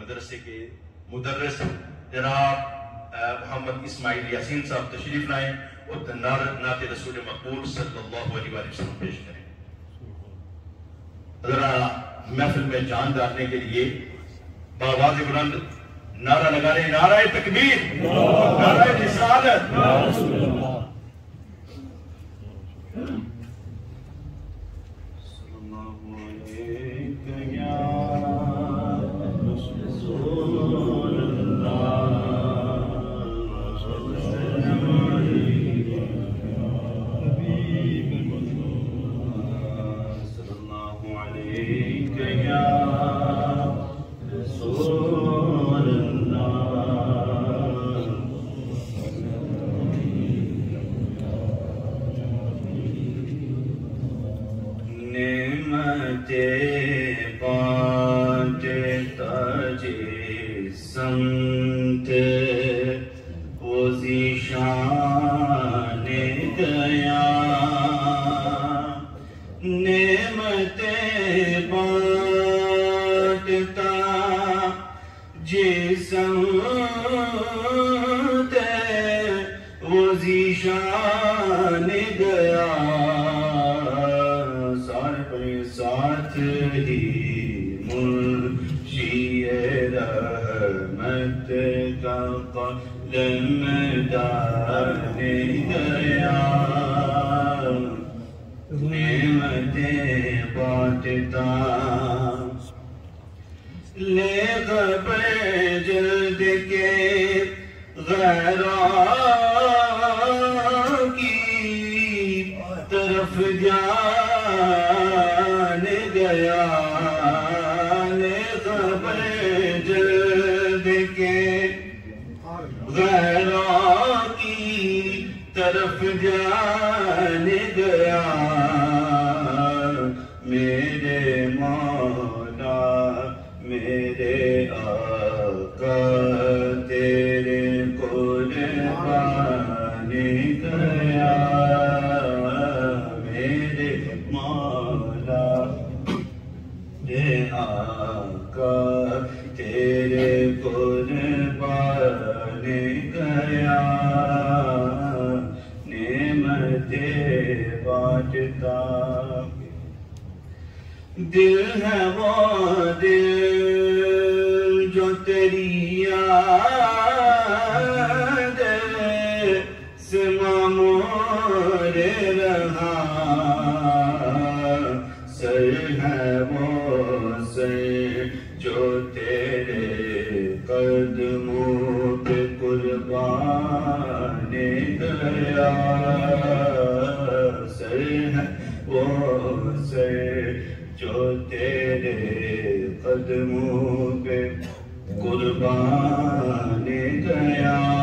مدرسے کے مدرس جناب محمد اسماعیل یاسین صاحب تشریف لائیں اور نعت رسول مقبول صلی اللہ علیہ وسلم پیش کریں. ذرا محفل میں جان ڈالنے کے لیے بآواز بلند نعرہ لگا رہے ہیں. نعرہ تکبیر، نعرہ رسالت. دل ہے وہ دل جو تیری یاد سے معمور رہا، سر ہے وہ سر جو تیرے قدموں پہ قربان گیا، سر ہے وہ سر جو تیرے قدموں پہ قربان گیا.